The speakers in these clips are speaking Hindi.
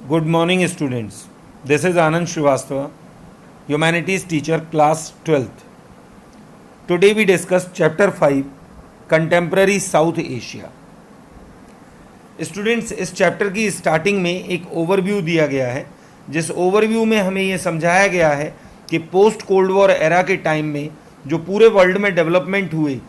Good morning, students. This is Anand Srivastava, Humanities teacher, class 12th. Today we discuss Chapter 5, Contemporary South Asia. Students, इस चैप्टर की स्टार्टिंग में एक ओवरव्यू दिया गया है, जिस ओवरव्यू में हमें ये समझाया गया है कि पोस्ट कोल्ड वॉर एरा के टाइम में जो पूरे वर्ल्ड में डेवलपमेंट हुए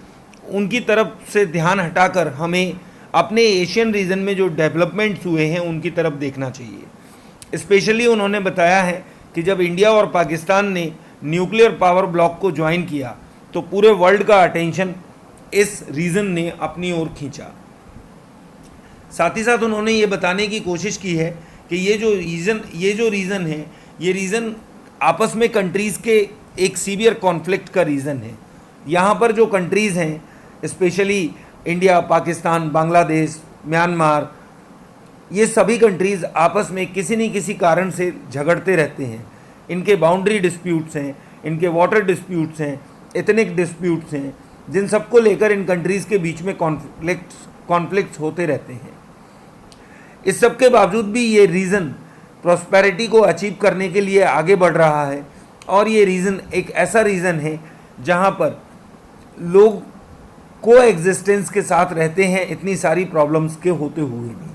उनकी तरफ से ध्यान हटाकर हमें अपने एशियन रीजन में जो डेवलपमेंट्स हुए हैं उनकी तरफ देखना चाहिए। स्पेशली उन्होंने बताया है कि जब इंडिया और पाकिस्तान ने न्यूक्लियर पावर ब्लॉक को ज्वाइन किया तो पूरे वर्ल्ड का अटेंशन इस रीजन ने अपनी ओर खींचा। साथ ही साथ उन्होंने ये बताने की कोशिश की है कि ये जो रीज़न है ये रीज़न आपस में कंट्रीज़ के एक सीवियर कॉन्फ्लिक्ट का रीज़न है। यहाँ पर जो कंट्रीज़ हैं specially India, Pakistan, Bangladesh, Myanmar, ये सभी कंट्रीज़ आपस में किसी न किसी कारण से झगड़ते रहते हैं। इनके बाउंड्री डिस्प्यूट्स हैं, इनके वाटर डिस्प्यूट्स हैं, एथनिक डिस्प्यूट्स हैं, जिन सबको लेकर इन कंट्रीज़ के बीच में कॉन्फ्लिक्ट्स होते रहते हैं। इस सब के बावजूद भी ये रीज़न प्रॉस्पेरिटी को अचीव करने के लिए आगे बढ़ रहा है और ये रीज़न एक ऐसा रीज़न है जहाँ पर लोग को एग्जिस्टेंस के साथ रहते हैं इतनी सारी प्रॉब्लम्स के होते हुए भी।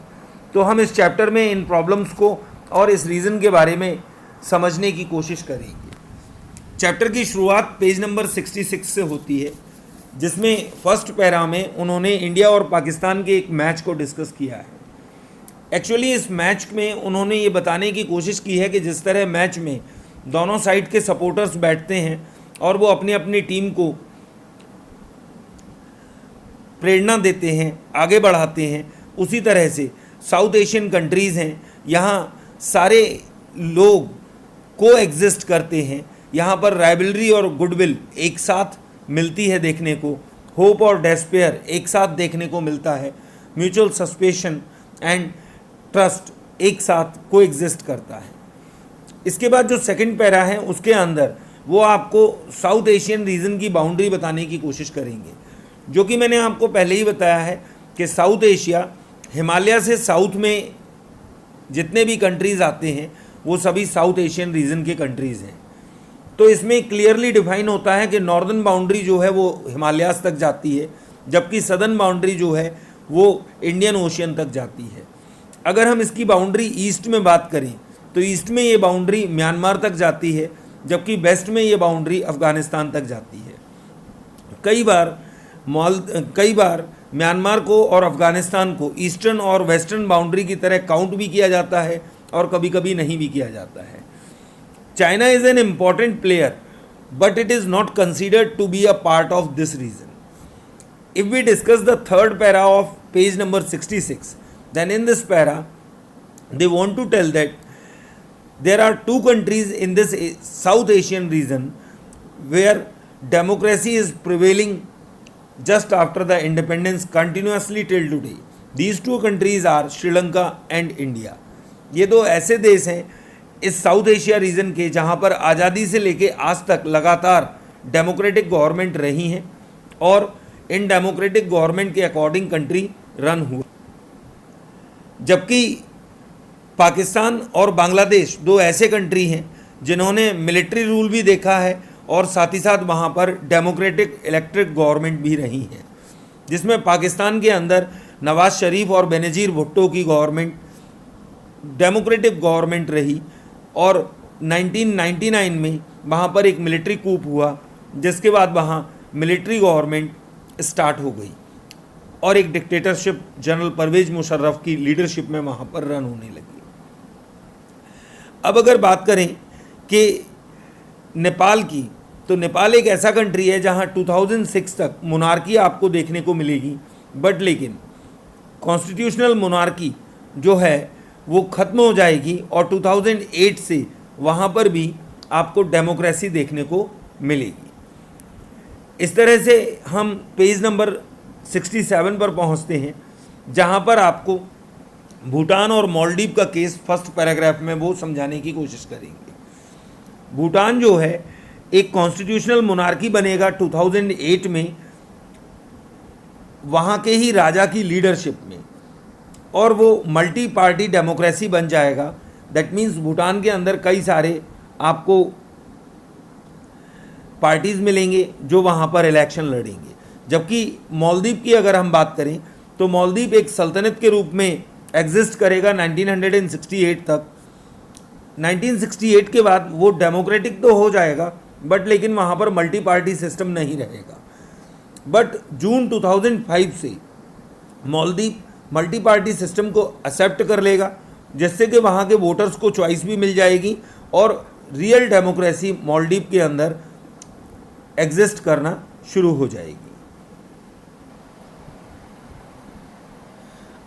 तो हम इस चैप्टर में इन प्रॉब्लम्स को और इस रीज़न के बारे में समझने की कोशिश करेंगे। चैप्टर की शुरुआत पेज नंबर 66 से होती है, जिसमें फर्स्ट पैरा में उन्होंने इंडिया और पाकिस्तान के एक मैच को डिस्कस किया है। एक्चुअली इस मैच में उन्होंने ये बताने की कोशिश की है कि जिस तरह मैच में दोनों साइड के सपोर्टर्स बैठते हैं और वो अपनी अपनी टीम को प्रेरणा देते हैं, आगे बढ़ाते हैं, उसी तरह से साउथ एशियन कंट्रीज़ हैं, यहाँ सारे लोग को एग्जिस्ट करते हैं। यहाँ पर राइवलरी और गुडविल एक साथ मिलती है देखने को, होप और डेस्पेयर एक साथ देखने को मिलता है, म्यूचुअल सस्पेशन एंड ट्रस्ट एक साथ को एग्जिस्ट करता है। इसके बाद जो सेकंड पैरा है उसके अंदर वो आपको साउथ एशियन रीजन की बाउंड्री बताने की कोशिश करेंगे, जो कि मैंने आपको पहले ही बताया है कि साउथ एशिया हिमालय से साउथ में जितने भी कंट्रीज़ आते हैं वो सभी साउथ एशियन रीजन के कंट्रीज़ हैं। तो इसमें क्लियरली डिफाइन होता है कि नॉर्दर्न बाउंड्री जो है वो हिमालयाज़ तक जाती है, जबकि सदर्न बाउंड्री जो है वो इंडियन ओशियन तक जाती है। अगर हम इसकी बाउंड्री ईस्ट में बात करें तो ईस्ट में ये बाउंड्री म्यांमार तक जाती है, जबकि वेस्ट में ये बाउंड्री अफ़गानिस्तान तक जाती है। कई बार म्यांमार को और अफ़गानिस्तान को ईस्टर्न और वेस्टर्न बाउंड्री की तरह काउंट भी किया जाता है और कभी कभी नहीं भी किया जाता है। China is an important player but it is not considered to be a part of this region. If we discuss the third para of page number 66, then in this para they want to tell that there are two countries in this South Asian region where democracy is prevailing just after the independence continuously till today. These two countries are Sri Lanka and India. ये दो ऐसे देश हैं इस साउथ एशिया रीजन के जहाँ पर आज़ादी से लेके आज तक लगातार डेमोक्रेटिक गवर्नमेंट रही हैं और इन डेमोक्रेटिक गवर्नमेंट के अकॉर्डिंग कंट्री रन हुआ। जबकि पाकिस्तान और बांग्लादेश दो ऐसे कंट्री हैं जिन्होंने मिलिट्री रूल भी देखा है और साथ ही साथ वहाँ पर डेमोक्रेटिक इलेक्टेड गवर्नमेंट भी रही है, जिसमें पाकिस्तान के अंदर नवाज शरीफ और बेनज़ीर भुट्टो की गवर्नमेंट डेमोक्रेटिक गवर्नमेंट रही और 1999 में वहाँ पर एक मिलिट्री कूप हुआ, जिसके बाद वहाँ मिलिट्री गवर्नमेंट स्टार्ट हो गई और एक डिक्टेटरशिप जनरल परवेज मुशर्रफ की लीडरशिप में वहाँ पर रन होने लगी। अब अगर बात करें कि नेपाल की, तो नेपाल एक ऐसा कंट्री है जहाँ 2006 तक मोनार्की आपको देखने को मिलेगी, बट लेकिन कॉन्स्टिट्यूशनल मोनार्की जो है वो ख़त्म हो जाएगी और 2008 से वहाँ पर भी आपको डेमोक्रेसी देखने को मिलेगी। इस तरह से हम पेज नंबर 67 पर पहुंचते हैं, जहां पर आपको भूटान और मालदीव का केस फर्स्ट पैराग्राफ में वो समझाने की कोशिश करेंगे। भूटान जो है एक कॉन्स्टिट्यूशनल मोनार्की बनेगा 2008 में, वहाँ के ही राजा की लीडरशिप में, और वो मल्टी पार्टी डेमोक्रेसी बन जाएगा दैट मीन्स भूटान के अंदर कई सारे आपको पार्टीज़ मिलेंगे जो वहाँ पर इलेक्शन लड़ेंगे। जबकि मालदीव की अगर हम बात करें तो मालदीव एक सल्तनत के रूप में एग्जिस्ट करेगा 1968 तक। 1968 के बाद वो डेमोक्रेटिक तो हो जाएगा बट लेकिन वहाँ पर मल्टी पार्टी सिस्टम नहीं रहेगा। बट जून 2005 से मालदीव मल्टी पार्टी सिस्टम को एक्सेप्ट कर लेगा, जिससे कि वहाँ के वोटर्स को चॉइस भी मिल जाएगी और रियल डेमोक्रेसी मालदीव के अंदर एग्जिस्ट करना शुरू हो जाएगी।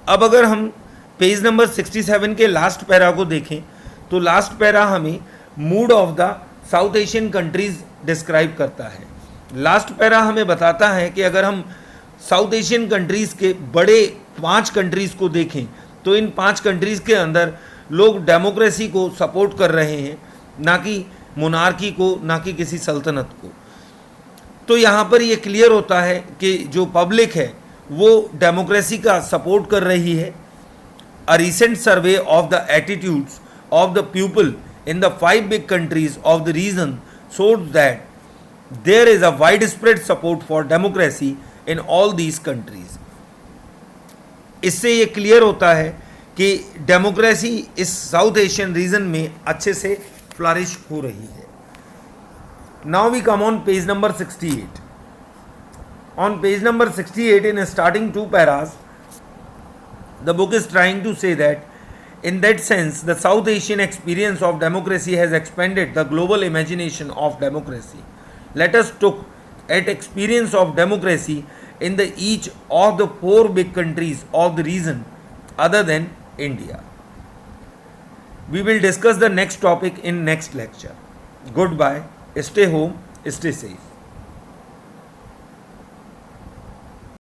अब अगर हम पेज नंबर 67 के लास्ट पैरा को देखें तो लास्ट पैरा हमें mood off the south Asian countries describe करता है। लास्ट पैरा हमें बताता है कि अगर हम साउथ एशियन कंट्रीज़ के बड़े 5 कंट्रीज़ को देखें तो इन 5 कंट्रीज़ के अंदर लोग डेमोक्रेसी को सपोर्ट कर रहे हैं, ना कि मोनार्की को, ना कि किसी सल्तनत को। तो यहाँ पर ये क्लियर होता है कि जो पब्लिक है वो डेमोक्रेसी का सपोर्ट कर रही है। A recent survey of the attitudes of the people in the 5 big countries of the region shows that there is a widespread support for democracy in all these countries. इससे ये क्लियर होता है कि डेमोक्रेसी इस साउथ एशियन रीजन में अच्छे से फ्लरिश हो रही है। Now we come on page number 68. On page number 68 in starting 2 paras, the book is trying to say that in that sense, the South Asian experience of democracy has expanded the global imagination of democracy. Let us look at experience of democracy in the each of the 4 big countries of the region other than India. We will discuss the next topic in next lecture. Goodbye. Stay home. Stay safe.